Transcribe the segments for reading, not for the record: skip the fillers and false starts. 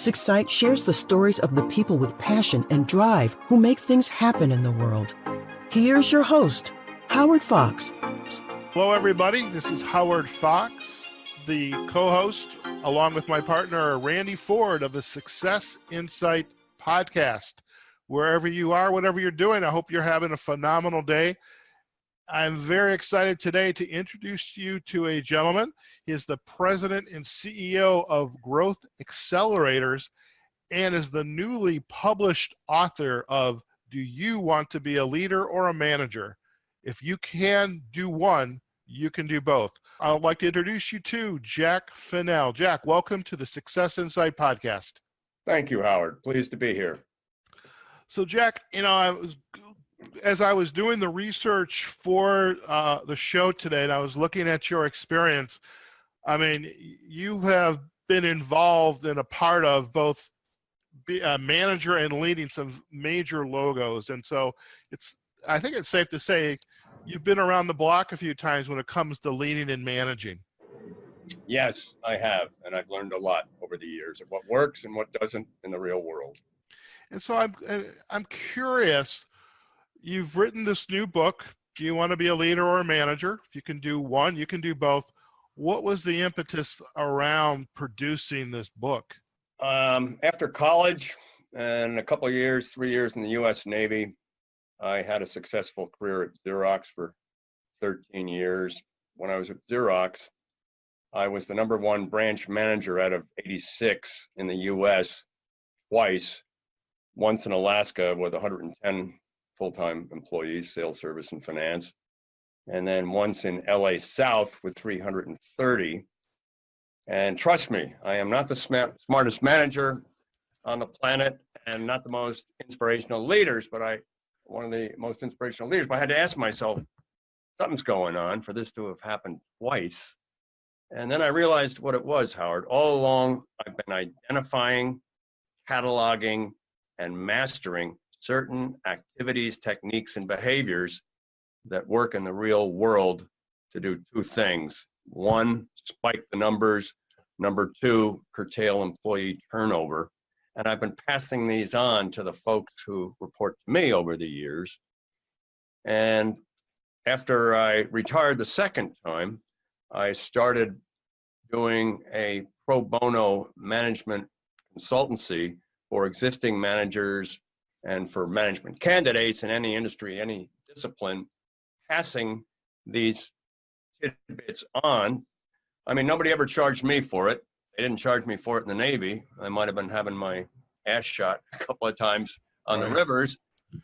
SuccessInSight shares the stories of the people with passion and drive who make things happen in the world. Here's your host, Howard Fox. Hello, everybody. This is Howard Fox, the co-host, along with my partner, Randy Ford of the SuccessInSight Podcast. Wherever you are, whatever you're doing, I hope you're having a phenomenal day. I'm very excited today to introduce you to a gentleman. He is the president and CEO of Growth Accelerators and is the newly published author of Do You Want to Be a Leader or a Manager? If you can do one, you can do both. I would like to introduce you to Jack Finnell. Jack, welcome to the SuccessInSight Podcast. Thank you, Howard. Pleased to be here. So, Jack, as I was doing the research for the show today, and I was looking at your experience, I mean, you have been involved in a part of both a manager and leading some major logos. And so I think it's safe to say you've been around the block a few times when it comes to leading and managing. Yes, I have. And I've learned a lot over the years of what works and what doesn't in the real world. And so I'm curious, you've written this new book, Do You Want to Be a Leader or a Manager? If you can do one, you can do both. What was the impetus around producing this book? After college and a couple of years, 3 years in the U.S. Navy, I had a successful career at Xerox for 13 years. When I was at Xerox, I was the #1 branch manager out of 86 in the U.S. twice, once in Alaska with 110 full-time employees, sales, service, and finance, and then once in LA South with 330. And trust me, I am not the smartest manager on the planet and not the most inspirational leaders, but one of the most inspirational leaders. But I had to ask myself, something's going on for this to have happened twice. And then I realized what it was, Howard. All along, I've been identifying, cataloging, and mastering certain activities, techniques, and behaviors that work in the real world to do two things. One, spike the numbers. Number two, curtail employee turnover. And I've been passing these on to the folks who report to me over the years. And after I retired the second time, I started doing a pro bono management consultancy for existing managers and for management candidates in any industry, any discipline, passing these tidbits on. I mean, nobody ever charged me for it. They didn't charge me for it in the Navy. I might have been having my ass shot a couple of times on the rivers,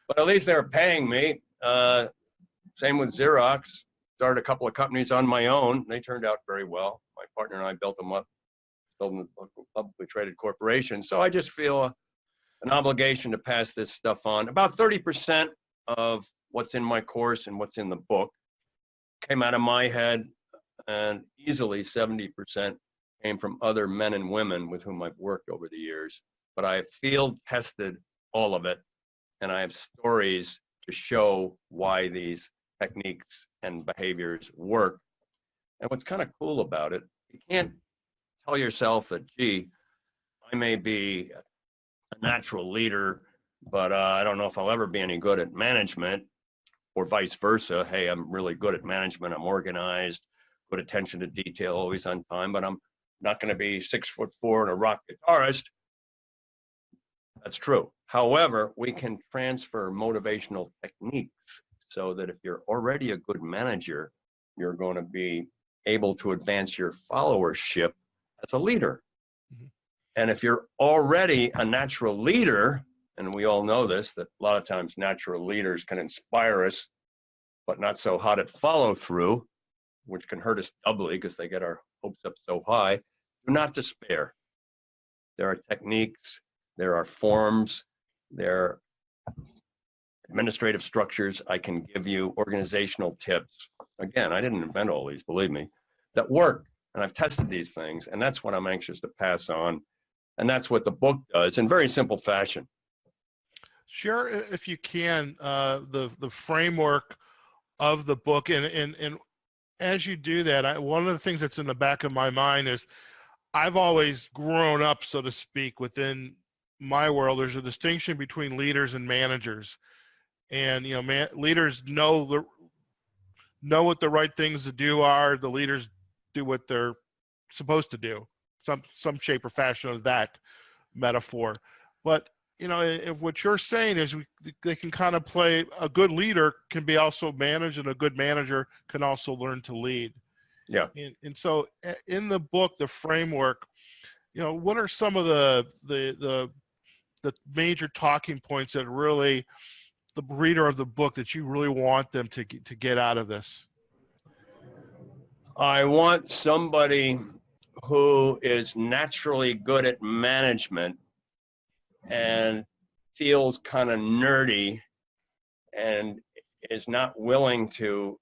but at least they were paying me. Same with Xerox. Started a couple of companies on my own. They turned out very well. My partner and I built them up, building a publicly traded corporation. So I just feel an obligation to pass this stuff on. About 30% of what's in my course and what's in the book came out of my head, and easily 70% came from other men and women with whom I've worked over the years. But I have field tested all of it, and I have stories to show why these techniques and behaviors work. And what's kind of cool about it, you can't tell yourself that, gee, I may be a natural leader, but I don't know if I'll ever be any good at management, or vice versa. Hey, I'm really good at management. I'm organized, good attention to detail, always on time, but I'm not going to be 6'4" and a rock guitarist. That's true. However, we can transfer motivational techniques so that if you're already a good manager, you're going to be able to advance your followership as a leader. Mm-hmm. And if you're already a natural leader, and we all know this, that a lot of times natural leaders can inspire us, but not so hot at follow through, which can hurt us doubly because they get our hopes up so high. Do not despair. There are techniques, there are forms, there are administrative structures I can give you, organizational tips. Again, I didn't invent all these, believe me, that work. And I've tested these things, and that's what I'm anxious to pass on. And that's what the book does in very simple fashion. Share, if you can, the framework of the book. And as you do that, one of the things that's in the back of my mind is I've always grown up, so to speak, within my world. There's a distinction between leaders and managers, and leaders know what the right things to do are. The leaders do what they're supposed to do, some shape or fashion of that metaphor. But if what you're saying is they can kind of play, a good leader can be also managed, and a good manager can also learn to lead. Yeah. And so in the book, the framework, what are some of the major talking points that really the reader of the book that you really want them to get out of this? I want somebody who is naturally good at management and feels kind of nerdy and is not willing to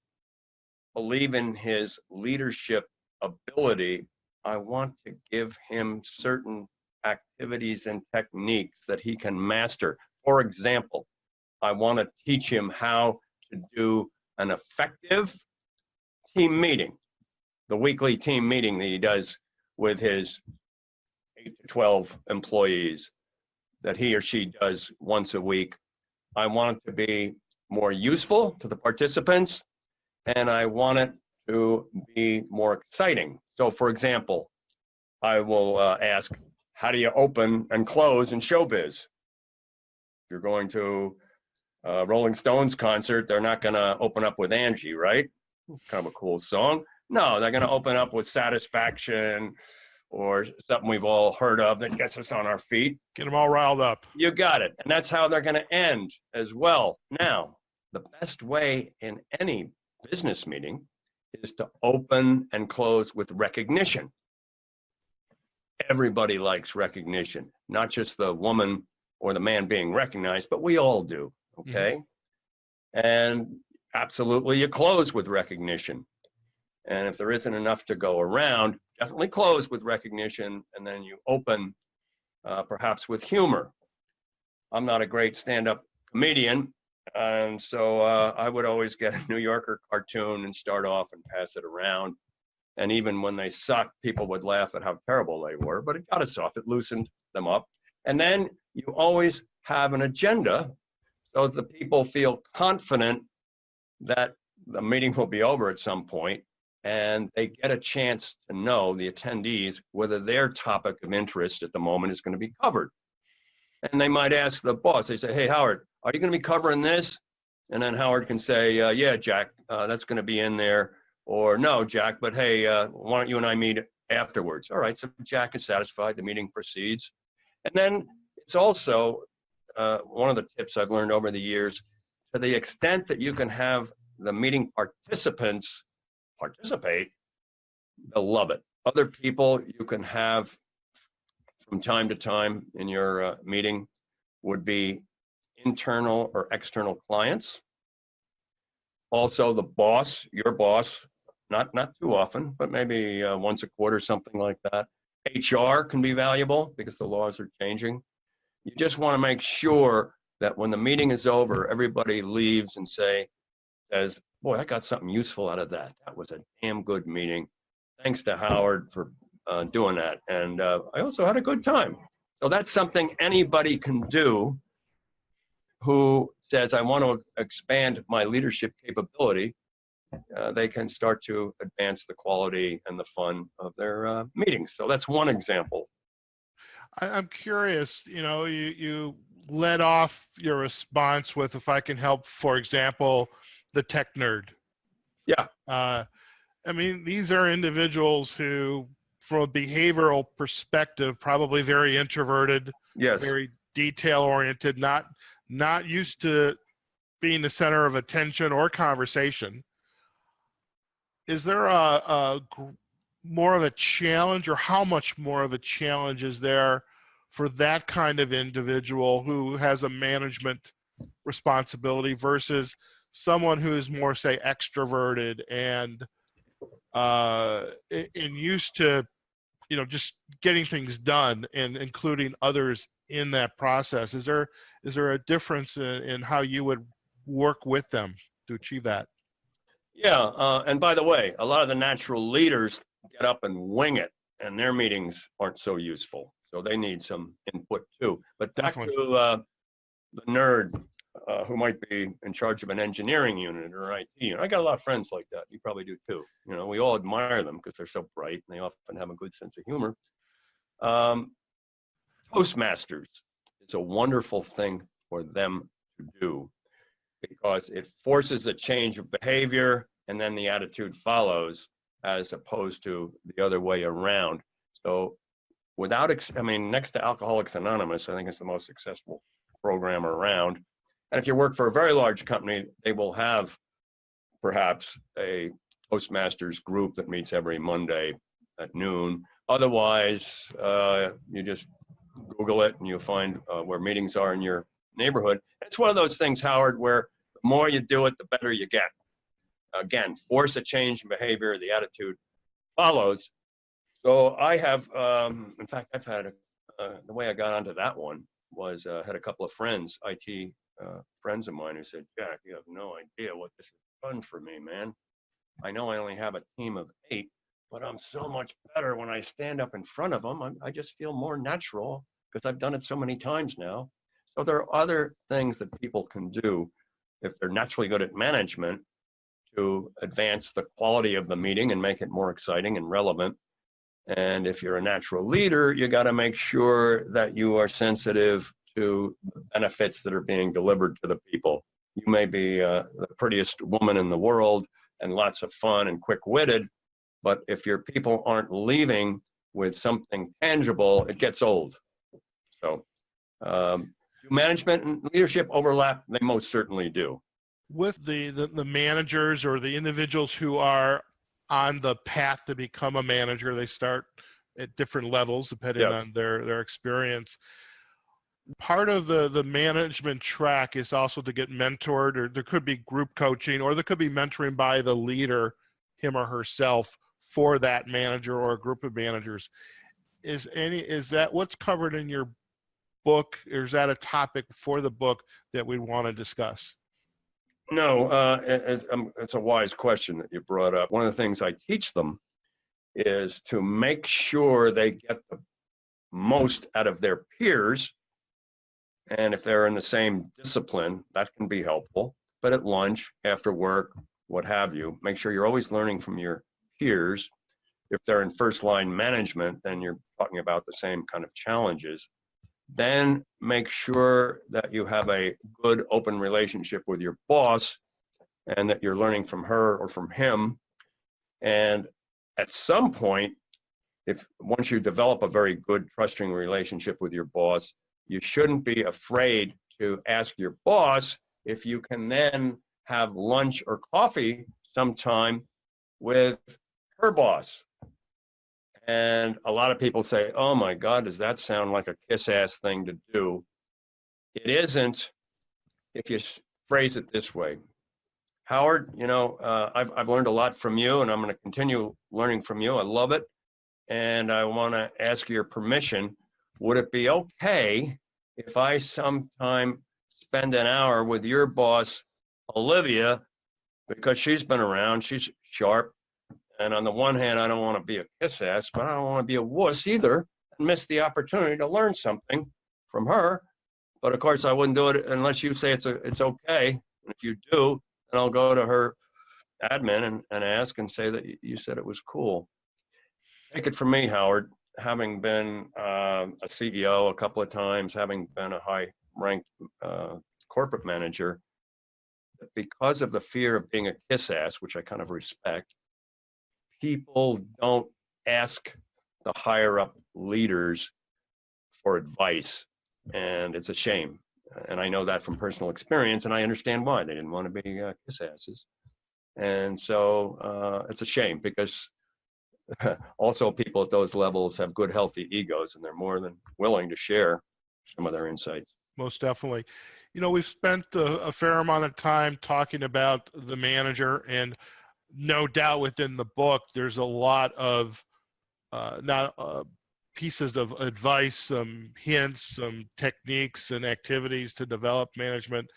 believe in his leadership ability. I want to give him certain activities and techniques that he can master. For example, I want to teach him how to do an effective team meeting, the weekly team meeting that he does with his 8 to 12 employees that he or she does once a week. I want it to be more useful to the participants, and I want it to be more exciting. So, for example, I will ask, how do you open and close in showbiz? If you're going to a Rolling Stones concert, they're not going to open up with Angie, right? Kind of a cool song. No, they're going to open up with Satisfaction or something we've all heard of that gets us on our feet. Get them all riled up. You got it. And that's how they're going to end as well. Now, the best way in any business meeting is to open and close with recognition. Everybody likes recognition, not just the woman or the man being recognized, but we all do, okay? Mm-hmm. And absolutely, you close with recognition. And if there isn't enough to go around, definitely close with recognition, and then you open perhaps with humor. I'm not a great stand-up comedian, and so I would always get a New Yorker cartoon and start off and pass it around. And even when they sucked, people would laugh at how terrible they were, but it got us off, it loosened them up. And then you always have an agenda so the people feel confident that the meeting will be over at some point, and they get a chance to know, the attendees, whether their topic of interest at the moment is going to be covered. And they might ask the boss, they say, hey, Howard, are you going to be covering this? And then Howard can say, yeah, Jack, that's going to be in there. Or no, Jack, but hey, why don't you and I meet afterwards? All right, so Jack is satisfied, the meeting proceeds. And then it's also one of the tips I've learned over the years, to the extent that you can have the meeting participants participate, they'll love it. Other people you can have from time to time in your meeting would be internal or external clients. Also the boss, your boss, not too often, but maybe once a quarter, something like that. HR can be valuable because the laws are changing. You just want to make sure that when the meeting is over, everybody leaves and says, boy, I got something useful out of that. That was a damn good meeting. Thanks to Howard for doing that. And I also had a good time. So that's something anybody can do who says, I want to expand my leadership capability. They can start to advance the quality and the fun of their meetings. So that's one example. I'm curious, you led off your response with, if I can help, for example, the tech nerd. Yeah. I mean, these are individuals who, from a behavioral perspective, probably very introverted, yes, very detail-oriented, not used to being the center of attention or conversation. Is there a more of a challenge, or how much more of a challenge is there for that kind of individual who has a management responsibility versus someone who is more, say, extroverted and used to, just getting things done and including others in that process? Is there a difference in how you would work with them to achieve that? Yeah, and by the way, a lot of the natural leaders get up and wing it. and their meetings aren't so useful. So they need some input too. But back Definitely. to the nerd who might be in charge of an engineering unit or IT. And I got a lot of friends like that. You probably do too. You know, we all admire them because they're so bright and they often have a good sense of humor. Toastmasters, it's a wonderful thing for them to do because it forces a change of behavior and then the attitude follows as opposed to the other way around. So without, next to Alcoholics Anonymous, I think it's the most successful program around. And if you work for a very large company, they will have perhaps a Toastmasters group that meets every Monday at noon. Otherwise, you just Google it and you'll find where meetings are in your neighborhood. It's one of those things, Howard, where the more you do it, the better you get. Again, force a change in behavior, the attitude follows. So I have, in fact, I've had, the way I got onto that one was had a couple of friends, IT friends of mine who said, Jack, you have no idea what this has done for me, man. I know I only have a team of 8, but I'm so much better when I stand up in front of them. I just feel more natural because I've done it so many times now. So there are other things that people can do if they're naturally good at management to advance the quality of the meeting and make it more exciting and relevant. And if you're a natural leader, you got to make sure that you are sensitive to the benefits that are being delivered to the people. You may be the prettiest woman in the world and lots of fun and quick-witted, but if your people aren't leaving with something tangible, it gets old. So do management and leadership overlap? They most certainly do. With the managers or the individuals who are on the path to become a manager, they start at different levels depending Yes. on their experience. Part of the management track is also to get mentored, or there could be group coaching, or there could be mentoring by the leader, him or herself, for that manager or a group of managers. Is that what's covered in your book, or is that a topic for the book that we want to discuss? No, it's a wise question that you brought up. One of the things I teach them is to make sure they get the most out of their peers. And if they're in the same discipline, that can be helpful. But at lunch, after work, what have you, make sure you're always learning from your peers. If they're in first line management, then you're talking about the same kind of challenges. Then make sure that you have a good open relationship with your boss and that you're learning from her or from him. And at some point, once you develop a very good trusting relationship with your boss, you shouldn't be afraid to ask your boss if you can then have lunch or coffee sometime with her boss. And a lot of people say, oh my God, does that sound like a kiss-ass thing to do? It isn't if you phrase it this way. Howard, I've learned a lot from you and I'm going to continue learning from you. I love it. And I want to ask your permission. Would it be okay if I sometime spend an hour with your boss, Olivia, because she's been around, she's sharp. And on the one hand, I don't want to be a kiss ass, but I don't want to be a wuss either and miss the opportunity to learn something from her. But of course, I wouldn't do it unless you say it's okay. And if you do, then I'll go to her admin and ask and say that you said it was cool. Take it from me, Howard, having been a CEO a couple of times, having been a high-ranked corporate manager, because of the fear of being a kiss ass, which I kind of respect, people don't ask the higher up leaders for advice, and it's a shame. And I know that from personal experience, and I understand why they didn't want to be kiss asses. And so it's a shame because also people at those levels have good, healthy egos, and they're more than willing to share some of their insights. Most definitely. We've spent a fair amount of time talking about the manager, and no doubt within the book, there's a lot of pieces of advice, some hints, some techniques and activities to develop management.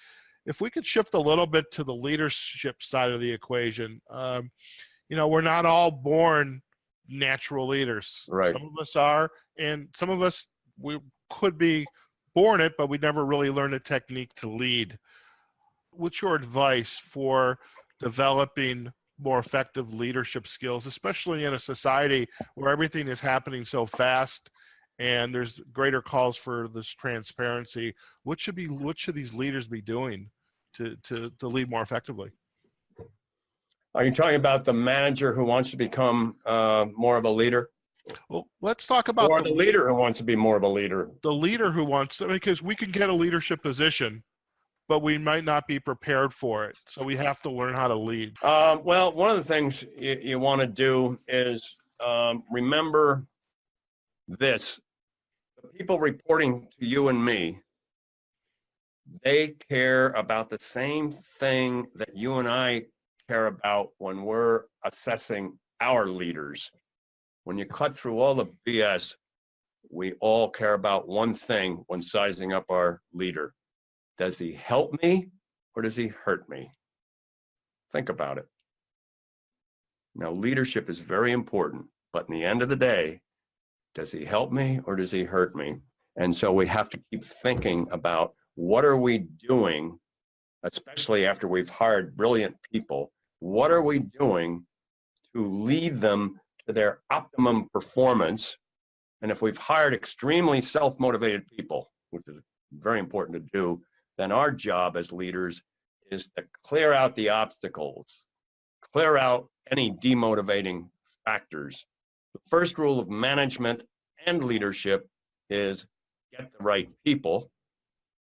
If we could shift a little bit to the leadership side of the equation, we're not all born natural leaders. Right. Some of us are, and some of us, we could be born it, but we never really learned a technique to lead. What's your advice for developing more effective leadership skills, especially in a society where everything is happening so fast and there's greater calls for this transparency? What should these leaders be doing to lead more effectively? Are you talking about the manager who wants to become more of a leader? Well, let's talk about Or the leader who wants to be more of a leader? The leader who wants to, because we can get a leadership position, but we might not be prepared for it. So we have to learn how to lead. Well, one of the things you want to do is remember this. The people reporting to you and me, they care about the same thing that you and I care about when we're assessing our leaders. When you cut through all the BS, we all care about one thing when sizing up our leader. Does he help me or does he hurt me? Think about it. Now, leadership is very important, but in the end of the day, does he help me or does he hurt me? And so we have to keep thinking about what are we doing, especially after we've hired brilliant people, what are we doing to lead them to their optimum performance? And if we've hired extremely self-motivated people, which is very important to do, then our job as leaders is to clear out the obstacles, clear out any demotivating factors. The first rule of management and leadership is get the right people,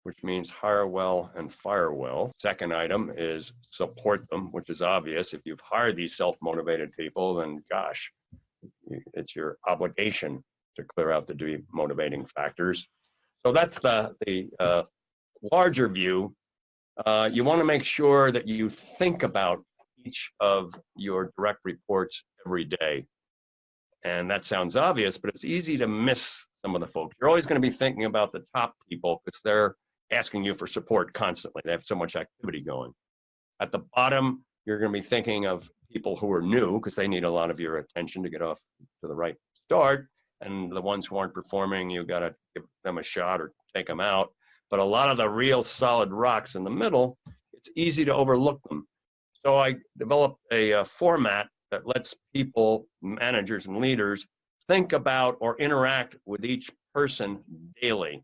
which means hire well and fire well. Second item is support them, which is obvious. If you've hired these self-motivated people, then gosh, it's your obligation to clear out the demotivating factors. So that's the larger view. You want to make sure that you think about each of your direct reports every day. And that sounds obvious, but it's easy to miss some of the folks. You're always going to be thinking about the top people because they're asking you for support constantly. They have so much activity going. At the bottom, you're going to be thinking of people who are new because they need a lot of your attention to get off to the right start. And the ones who aren't performing, you got to give them a shot or take them out. But a lot of the real solid rocks in the middle, it's easy to overlook them. So I developed a format that lets people, managers and leaders, think about or interact with each person daily.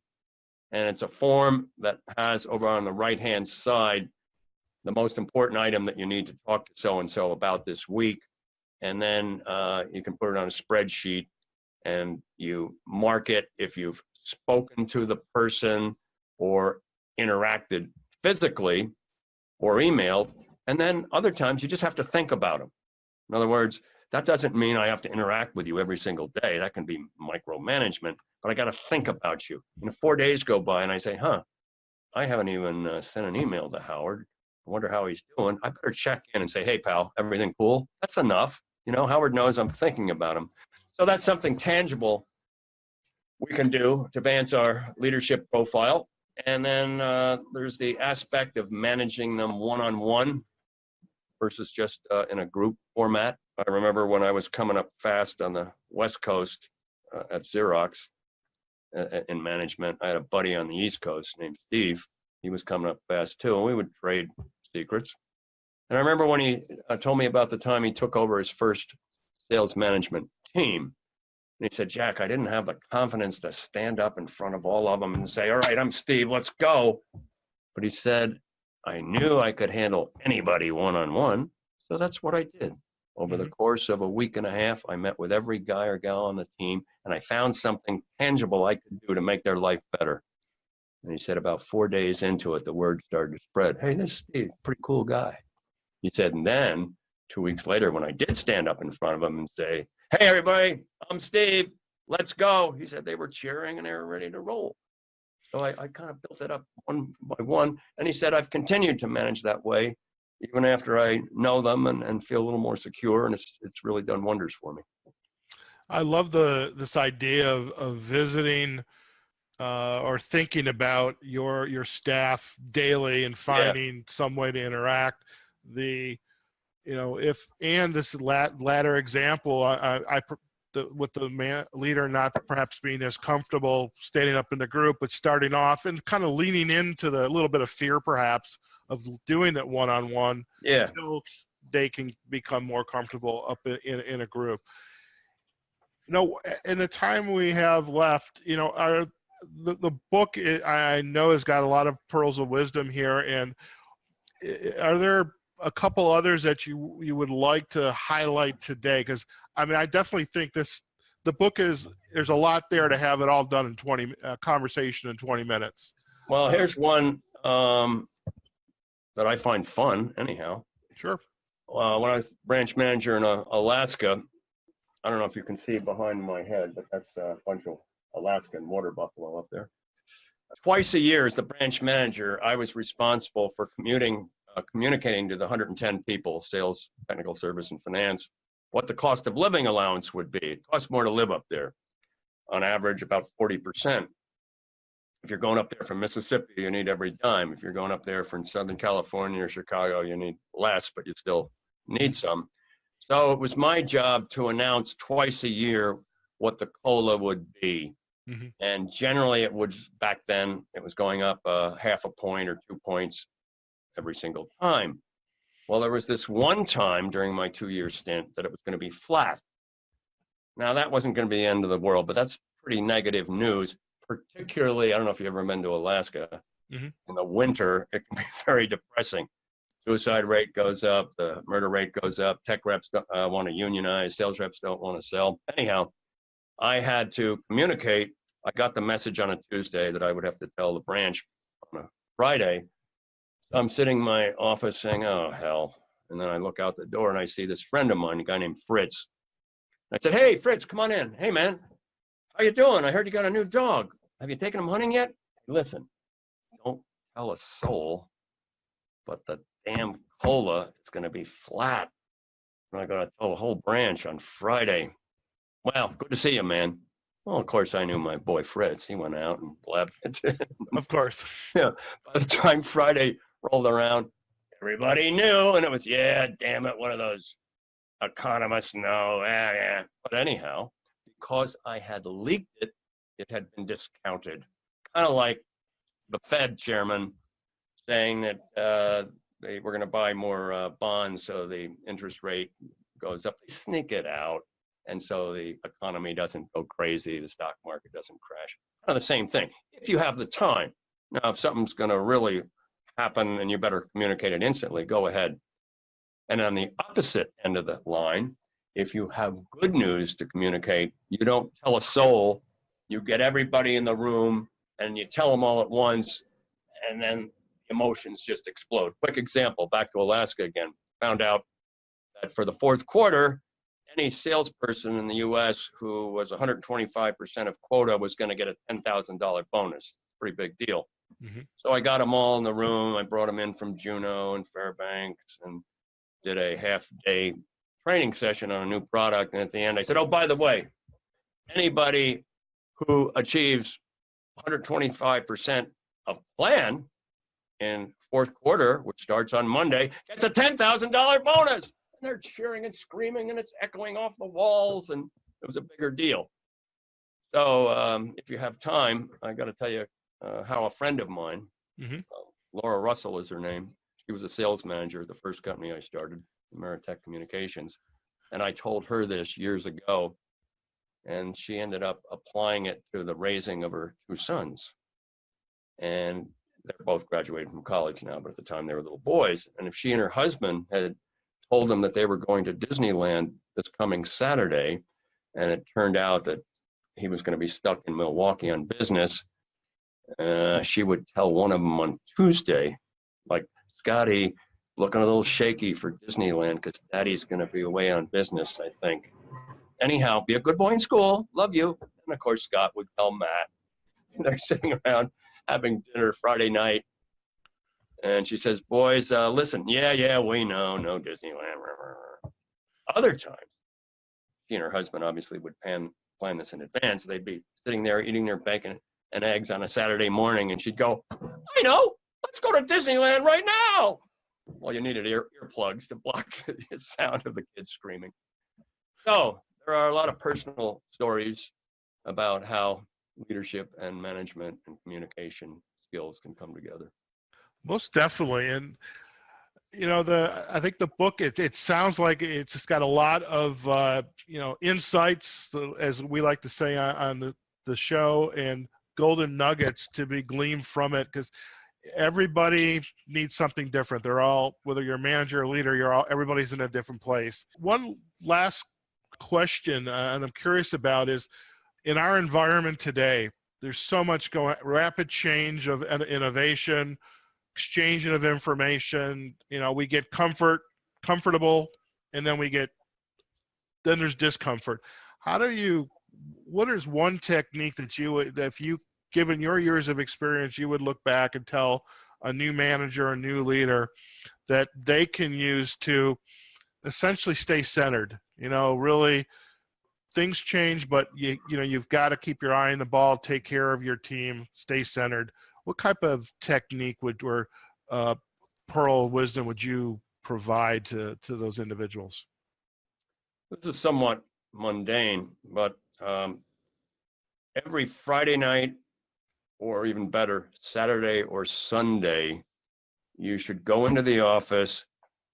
And it's a form that has over on the right-hand side the most important item that you need to talk to so-and-so about this week. And then you can put it on a spreadsheet and you mark it if you've spoken to the person or interacted physically or emailed. And then other times you just have to think about them. In other words, that doesn't mean I have to interact with you every single day. That can be micromanagement, but I got to think about you. And if 4 days go by and I say, I haven't even sent an email to Howard. I wonder how he's doing. I better check in and say, hey, pal, everything cool? That's enough. You know, Howard knows I'm thinking about him. So that's something tangible we can do to advance our leadership profile. And then there's the aspect of managing them one-on-one versus just in a group format. I remember when I was coming up fast on the West Coast at Xerox in management, I had a buddy on the East Coast named Steve. He was coming up fast too, and we would trade secrets. And I remember when he told me about the time he took over his first sales management team. And he said, Jack, I didn't have the confidence to stand up in front of all of them and say, all right, I'm Steve, let's go. But he said, I knew I could handle anybody one-on-one. So that's what I did. Over the course of a week and a half, I met with every guy or gal on the team, and I found something tangible I could do to make their life better. And he said about 4 days into it, the word started to spread. Hey, this is Steve, pretty cool guy. He said, and then 2 weeks later, when I did stand up in front of them and say, hey, everybody, I'm Steve, let's go. He said they were cheering and they were ready to roll. So I kind of built it up one by one. And he said, I've continued to manage that way, even after I know them and feel a little more secure. And it's really done wonders for me. I love this idea of visiting or thinking about your staff daily and finding some way to interact. This latter example, I the leader not perhaps being as comfortable standing up in the group, but starting off and kind of leaning into the little bit of fear perhaps of doing it one-on-one until they can become more comfortable up in a group. In the time we have left, the book I know has got a lot of pearls of wisdom here, and are there a couple others that you would like to highlight today? Because I definitely think the book there's a lot there to have it all done in conversation in 20 minutes. Well, here's one that I find fun anyhow. Sure. When I was branch manager in Alaska, I don't know if you can see behind my head, but that's a bunch of Alaskan water buffalo up there. Twice a year as the branch manager, I was responsible for communicating to the 110 people, sales, technical service, and finance, what the cost of living allowance would be. It costs more to live up there, on average about 40%. If you're going up there from Mississippi, you need every dime. If you're going up there from Southern California or Chicago, you need less, but you still need some. So it was my job to announce twice a year what the COLA would be. Mm-hmm. And generally it would, back then, it was going up half a point or 2 points every single time. Well, there was this one time during my 2-year stint that it was going to be flat. Now, that wasn't going to be the end of the world, but that's pretty negative news. Particularly, I don't know if you've ever been to Alaska. Mm-hmm. In the winter, it can be very depressing. Suicide rate goes up, the murder rate goes up, tech reps don't want to unionize, sales reps don't want to sell. Anyhow, I had to communicate. I got the message on a Tuesday that I would have to tell the branch on a Friday. I'm sitting in my office saying, oh, hell. And then I look out the door and I see this friend of mine, a guy named Fritz. I said, hey, Fritz, come on in. Hey, man, how you doing? I heard you got a new dog. Have you taken him hunting yet? Listen, don't tell a soul, but the damn COLA is going to be flat. And I got to tell the whole branch on Friday. Well, good to see you, man. Well, of course, I knew my boy Fritz. He went out and blabbed it. Of course. Yeah. By the time Friday rolled around, everybody knew, and it was, yeah, damn it, one of those economists, no, yeah. But anyhow, because I had leaked it, it had been discounted. Kind of like the Fed chairman saying that they were going to buy more bonds, so the interest rate goes up. They sneak it out, and so the economy doesn't go crazy, the stock market doesn't crash. Kind of the same thing, if you have the time. Now, if something's going to really happen and you better communicate it instantly, go ahead. And on the opposite end of the line, if you have good news to communicate, you don't tell a soul, you get everybody in the room and you tell them all at once, and then emotions just explode. Quick example, back to Alaska again, found out that for the fourth quarter, any salesperson in the US who was 125% of quota was going to get a $10,000 bonus. Pretty big deal. Mm-hmm. So I got them all in the room. I brought them in from Juneau and Fairbanks and did a half-day training session on a new product. And at the end, I said, oh, by the way, anybody who achieves 125% of plan in fourth quarter, which starts on Monday, gets a $10,000 bonus. And they're cheering and screaming, and it's echoing off the walls, and it was a bigger deal. So if you have time, I got to tell you how a friend of mine, mm-hmm. Laura Russell is her name. She was a sales manager at the first company I started, Ameritech Communications. And I told her this years ago, and she ended up applying it to the raising of her two sons. And they're both graduated from college now, but at the time they were little boys. And if she and her husband had told them that they were going to Disneyland this coming Saturday, and it turned out that he was going to be stuck in Milwaukee on business, she would tell one of them on Tuesday, like, Scotty, looking a little shaky for Disneyland because Daddy's going to be away on business, I think. Anyhow, be a good boy in school. Love you. And of course, Scott would tell Matt. They're sitting around having dinner Friday night. And she says, boys, listen, yeah, we know, no Disneyland. Other times, she and her husband obviously would plan this in advance. They'd be sitting there eating their bacon and eggs on a Saturday morning, and she'd go, I know, let's go to Disneyland right now. Well, you needed earplugs to block the sound of the kids screaming. So there are a lot of personal stories about how leadership and management and communication skills can come together. Most definitely. And I think the book, it sounds like it's just got a lot of insights, as we like to say on the show, and golden nuggets to be gleaned from it, because everybody needs something different. They're all, whether you're a manager or leader, everybody's in a different place. One last question, and I'm curious about, is in our environment today, there's so much rapid change of innovation, exchanging of information. We get comfortable, and then there's discomfort. What is one technique that if you, given your years of experience, you would look back and tell a new manager, a new leader, that they can use to essentially stay centered? Really, things change, but you've got to keep your eye on the ball, take care of your team, stay centered. What type of technique or pearl of wisdom would you provide to those individuals? This is somewhat mundane, but every Friday night, or even better, Saturday or Sunday, you should go into the office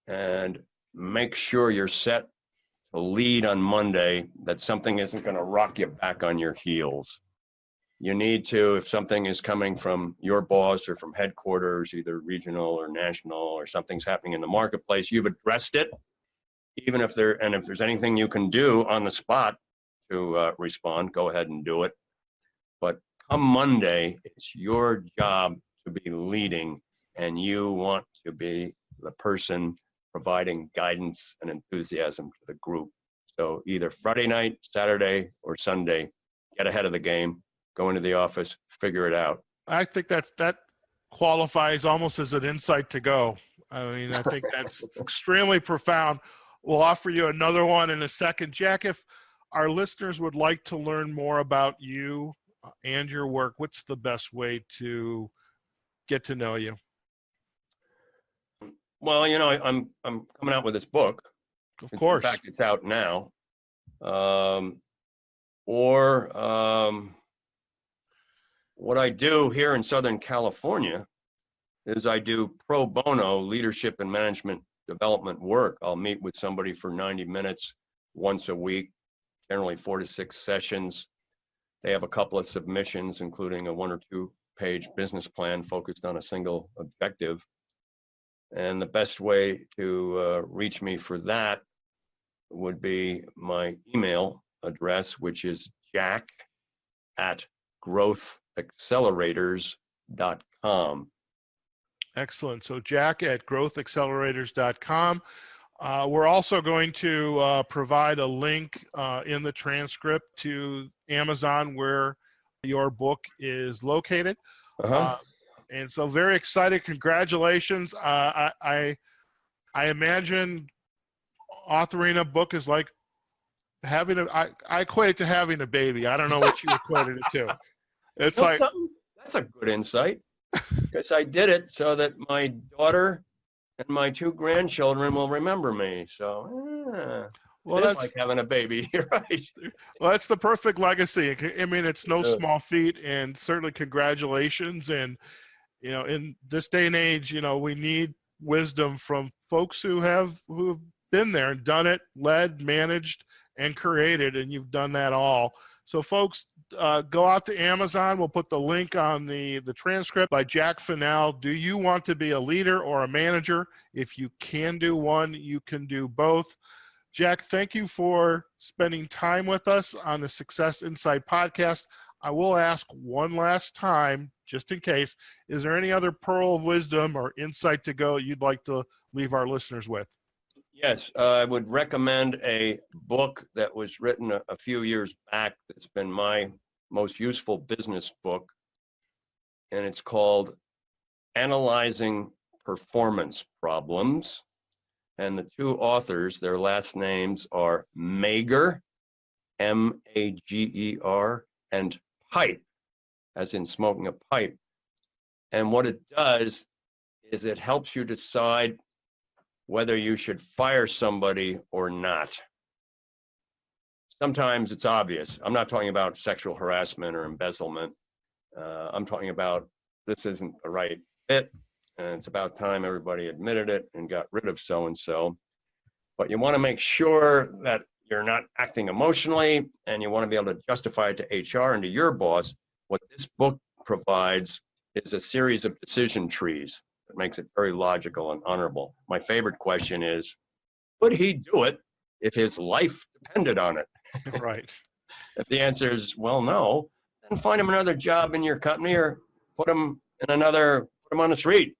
and make sure you're set to lead on Monday, that something isn't going to rock you back on your heels. You need to, if something is coming from your boss or from headquarters, either regional or national, or something's happening in the marketplace, you've addressed it. Even if there's anything you can do on the spot to respond, go ahead and do it. But come Monday, it's your job to be leading, and you want to be the person providing guidance and enthusiasm to the group. So either Friday night, Saturday, or Sunday, get ahead of the game, go into the office, figure it out. I think that qualifies almost as an insight to go. I think that's extremely profound. We'll offer you another one in a second. Jack, if our listeners would like to learn more about you and your work, what's the best way to get to know you? Well, I'm coming out with this book. Of course. In fact, it's out now. What I do here in Southern California is I do pro bono leadership and management development work. I'll meet with somebody for 90 minutes once a week, generally 4 to 6 sessions. They have a couple of submissions, including a 1 or 2 page business plan focused on a single objective. And the best way to reach me for that would be my email address, which is jack@growthaccelerators.com. Excellent. So jack@growthaccelerators.com. We're also going to provide a link in the transcript to Amazon, where your book is located. And so very excited. Congratulations. I imagine authoring a book is like I equate it to having a baby. I don't know what you equated it to. It's like, that's a good insight, because I did it so that my daughter and my 2 grandchildren will remember me. So that's like having a baby. You're right. Well, that's the perfect legacy. I mean, it's no small feat, and certainly congratulations. And in this day and age, we need wisdom from folks who have been there and done it, led, managed, and created, and you've done that all. So folks, go out to Amazon. We'll put the link on the transcript by Jack Finnell. Do you want to be a leader or a manager? If you can do one, you can do both. Jack, thank you for spending time with us on the SuccessInSight Podcast. I will ask one last time, just in case, is there any other pearl of wisdom or insight to go you'd like to leave our listeners with? Yes, I would recommend a book that was written a few years back that's been my most useful business book, and it's called Analyzing Performance Problems. And the 2 authors, their last names are Mager, M-A-G-E-R, and Pipe, as in smoking a pipe. And what it does is it helps you decide whether you should fire somebody or not. sometimes it's obvious. I'm not talking about sexual harassment or embezzlement. I'm talking about this isn't the right fit, and it's about time everybody admitted it and got rid of so-and-so. But you want to make sure that you're not acting emotionally, and you want to be able to justify it to HR and to your boss. What this book provides is a series of decision trees that makes it very logical and honorable. My favorite question is, would he do it if his life depended on it? Right. If the answer is, well, no, then find him another job in your company or put him on the street.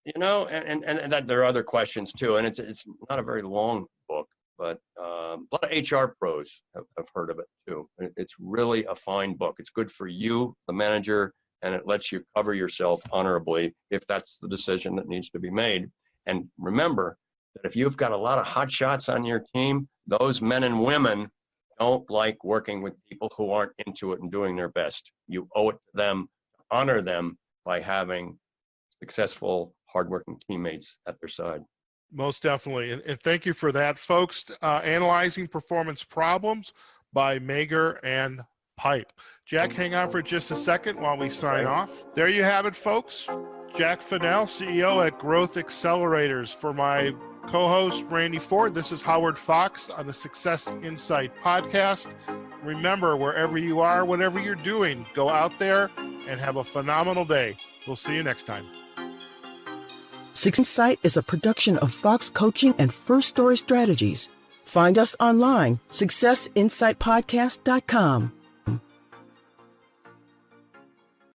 You know, and that there are other questions too. And it's not a very long book, but a lot of HR pros have heard of it too. It's really a fine book. It's good for you, the manager, and it lets you cover yourself honorably if that's the decision that needs to be made. And remember that if you've got a lot of hot shots on your team, those men and women don't like working with people who aren't into it and doing their best. You owe it to them, honor them by having successful, hardworking teammates at their side. Most definitely. And thank you for that, folks. Analyzing Performance Problems by Mager and Pipe. Jack, hang on for just a second while we sign off. There you have it, folks. Jack Finnell, CEO at Growth Accelerators. For my co-host, Randy Ford, this is Howard Fox on the SuccessInsight Podcast. Remember, wherever you are, whatever you're doing, go out there and have a phenomenal day. We'll see you next time. SuccessInsight is a production of Fox Coaching and First Story Strategies. Find us online, SuccessInsightPodcast.com.